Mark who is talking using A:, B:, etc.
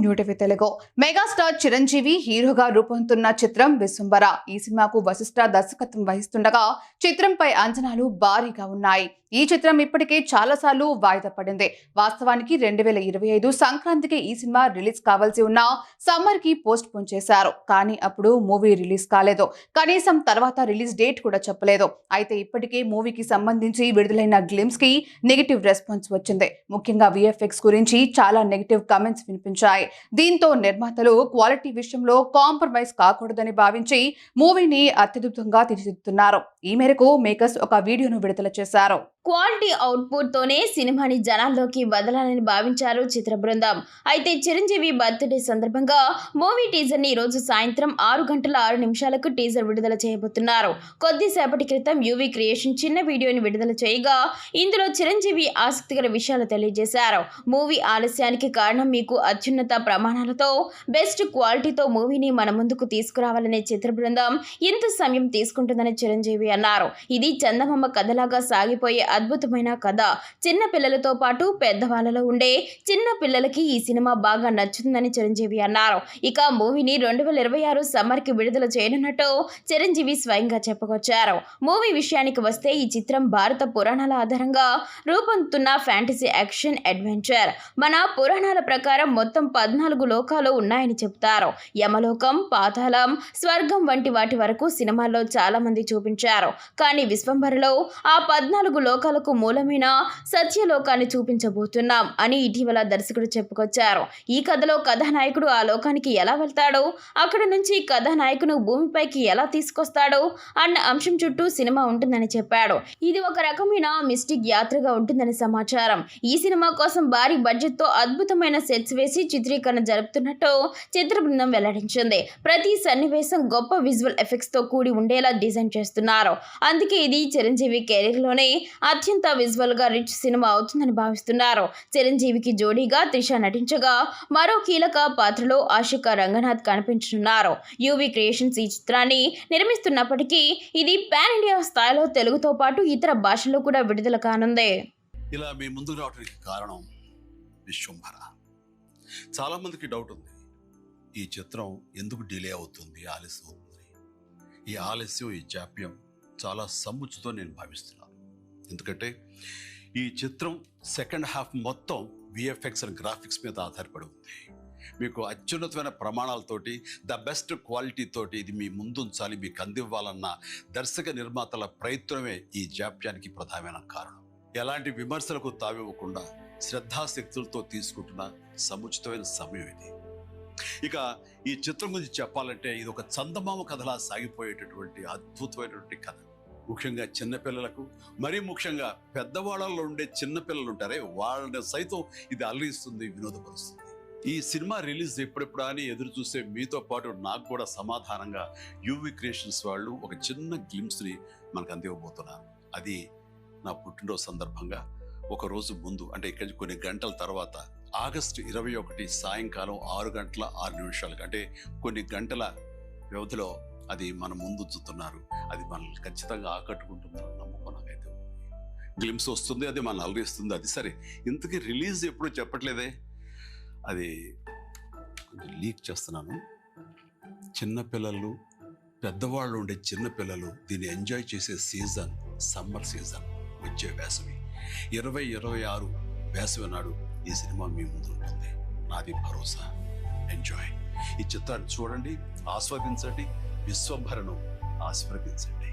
A: New TV Telugu. Megastar Chiranjeevi హీరోగా రూపొందుతున్న చిత్రం విశ్వంబర. ఈ సినిమాకు వశిష్ఠ దర్శకత్వం వహిస్తుండగా చిత్రంపై అంచనాలు భారీగా ఉన్నాయి. ఈ చిత్రం ఇప్పటికే చాలాసార్లు వాయిదా పడింది. వాస్తవానికి 2025 సంక్రాంతికి ఈ సినిమా రిలీజ్ కావాల్సి ఉన్న సమ్మర్ కి పోస్ట్ పోన్ చేశారు. కానీ అప్పుడు మూవీ రిలీజ్ కాలేదు. కనీసం తర్వాత రిలీజ్ డేట్ కూడా చెప్పలేదు. అయితే ఇప్పటికే మూవీకి సంబంధించి విడుదలైన గ్లిమ్స్ కి నెగిటివ్ రెస్పాన్స్ వచ్చింది. ముఖ్యంగా విఎఫ్ఎక్స్ గురించి చాలా నెగిటివ్ కామెంట్స్ వినిపించాయి. దీంతో నిర్మాతలు క్వాలిటీ విషయంలో కాంప్రమైజ్ కాకూడదని భావించి మూవీని అత్యద్భుతంగా తీర్చిదిద్దుతున్నారు. ఈ మేరకు మేకర్స్ ఒక వీడియోను విడుదల చేశారు.
B: క్వాలిటీ అవుట్పుట్ తోనే సినిమాని జనాల్లోకి వదలాలని భావించారు చిత్ర బృందం. అయితే చిరంజీవి బర్త్డే సందర్భంగా మూవీ టీజర్ ని ఈ రోజు సాయంత్రం 6:06 టీజర్ విడుదల చేయబోతున్నారు. కొద్దిసేపటి క్రితం యూవీ క్రియేషన్ చిన్న వీడియోని విడుదల చేయగా ఇందులో చిరంజీవి ఆసక్తికర విషయాలు తెలియజేశారు. మూవీ ఆలస్యానికి కారణం మీకు అత్యున్నత ప్రమాణాలతో బెస్ట్ క్వాలిటీతో మూవీని మన ముందుకు తీసుకురావాలనే చిత్ర బృందం ఇంత సమయం తీసుకుంటుందని చిరంజీవి అన్నారు. ఇది చందమామ కథలాగా సాగిపోయే అద్భుతమైన కథ. చిన్న పిల్లలతో పాటు పెద్దవాళ్ళలో ఉండే చిన్న పిల్లలకి ఈ సినిమా బాగా నచ్చుతుందని చిరంజీవి అన్నారు. ఇక మూవీని 2026 సమ్మర్ కి విడుదల చేయనున్నట్టు చిరంజీవి స్వయంగా చెప్పుకొచ్చారు. మూవీ విషయానికి వస్తే ఈ చిత్రం భారత పురాణాల ఆధారంగా రూపొందుతున్న ఫ్యాంటసీ యాక్షన్ అడ్వెంచర్. మన పురాణాల ప్రకారం మొత్తం 14 లోకాలు ఉన్నాయని చెబుతారు. యమలోకం, పాతాళం, స్వర్గం వంటి వాటి వరకు సినిమాల్లో చాలా మంది చూపించారు. కానీ విశ్వంబరలో ఆ 14 లోకాలకు మూలమైన సత్యలోకాన్ని చూపించబోతున్నాం అని ఇటీవల దర్శకుడు చెప్పుకొచ్చారు. ఈ కథలో కథానాయకుడు ఆ లోకానికి ఎలా వెళ్తాడో, అక్కడ నుంచి కథానాయకును భూమిపైకి ఎలా తీసుకొస్తాడో అన్న అంశం చుట్టూ సినిమా ఉంటుందని చెప్పాడు. ఇది ఒక రకమైన మిస్టిక్ యాత్రగా ఉంటుందని సమాచారం. ఈ సినిమా కోసం భారీ బడ్జెట్ తో అద్భుతమైన సెట్స్ వేసి చిత్రీకరణ జరుపుతున్నట్టు చిత్ర బృందం వెల్లడించింది. ప్రతి సన్నివేశం గొప్ప విజువల్ ఎఫెక్ట్స్ తో కూడి ఉండేలా డిజైన్ చేస్తున్నారు. అందుకే ఇది చిరంజీవి కెరీర్ లోనే అత్యంత విజువల్ గా రిచ్ సినిమా అవుతుందని భావిస్తున్నారు. చిరంజీవికి జోడీగా త్రిష నటించగా మరో కీలక పాత్రలో ఆషికా రంగనాథ్ కనిపించనున్నారు. యూవీ క్రియేషన్స్ ఈ చిత్రాన్ని నిర్మిస్తున్నప్పటికీ ఇది పాన్ ఇండియా స్థాయిలో తెలుగుతో పాటు ఇతర భాషల్లో కూడా విడుదల కానుంది.
C: ఇలా మీ ముందుకు రావడానికి కారణం విశ్వంభర. చాలా మందికి డౌట్ ఉంది, ఈ చిత్రం ఎందుకు డిలే అవుతుంది, ఆలస్యం అవుతుంది. ఈ ఆలస్యం, ఈ జాప్యం చాలా సముచితో నేను భావిస్తున్నాను. ఎందుకంటే ఈ చిత్రం సెకండ్ హాఫ్ మొత్తం విఎఫ్ఎక్స్ అండ్ గ్రాఫిక్స్ మీద ఆధారపడి ఉంది. మీకు అత్యున్నతమైన ప్రమాణాలతోటి, ద బెస్ట్ క్వాలిటీ తోటి ఇది మీ ముందుంచాలి, మీకు అందివ్వాలన్న దర్శక నిర్మాతల ప్రయత్నమే ఈ జాప్యానికి ప్రధానమైన కారణం. ఎలాంటి విమర్శలకు తావివ్వకుండా శ్రద్ధాశక్తులతో తీసుకుంటున్న సముచితమైన సమయం ఇది. ఇక ఈ చిత్రం గురించి చెప్పాలంటే ఇది ఒక చందమామ కథలా సాగిపోయేటటువంటి అద్భుతమైనటువంటి కథ. ముఖ్యంగా చిన్నపిల్లలకు, మరీ ముఖ్యంగా పెద్దవాళ్ళలో ఉండే చిన్నపిల్లలు ఉంటారే, వాళ్ళని సైతం ఇది అలరిస్తుంది, వినోదపరుస్తుంది. ఈ సినిమా రిలీజ్ ఎప్పుడెప్పుడా అని ఎదురు చూసే మీతో పాటు నాకు కూడా సమాధానంగా యూవీ క్రియేషన్స్ వాళ్ళు ఒక చిన్న గ్లిమ్స్ని మనకు అందివ్వబోతున్నారు. అది నా పుట్టినరోజు సందర్భంగా ఒక రోజు ముందు, అంటే ఇక్కడి కొన్ని గంటల తర్వాత ఆగస్టు 21 సాయంకాలం 6:06 అంటే కొన్ని గంటల వ్యవధిలో అది మన ముందు చూస్తున్నారు. అది మనల్ని ఖచ్చితంగా ఆకట్టుకుంటుందని నమ్మకం నాకైతే ఉంది. గ్లిమ్స్ వస్తుంది, అది మనల్ని అలరిస్తుంది. అది సరే, ఇంతకీ రిలీజ్ ఎప్పుడు చెప్పట్లేదే, అది లీక్ చేస్తున్నాను. చిన్నపిల్లలు, పెద్దవాళ్ళు ఉండే చిన్నపిల్లలు దీన్ని ఎంజాయ్ చేసే సీజన్ సమ్మర్ సీజన్, వచ్చే వేసవి 2026 వేసవి నాడు ఈ సినిమా మీ ముందు ఉంటుంది. నాది భరోసా. ఎంజాయ్. ఈ చిత్రాన్ని చూడండి, ఆస్వాదించండి, విశ్వంభరను ఆస్వాదించండి.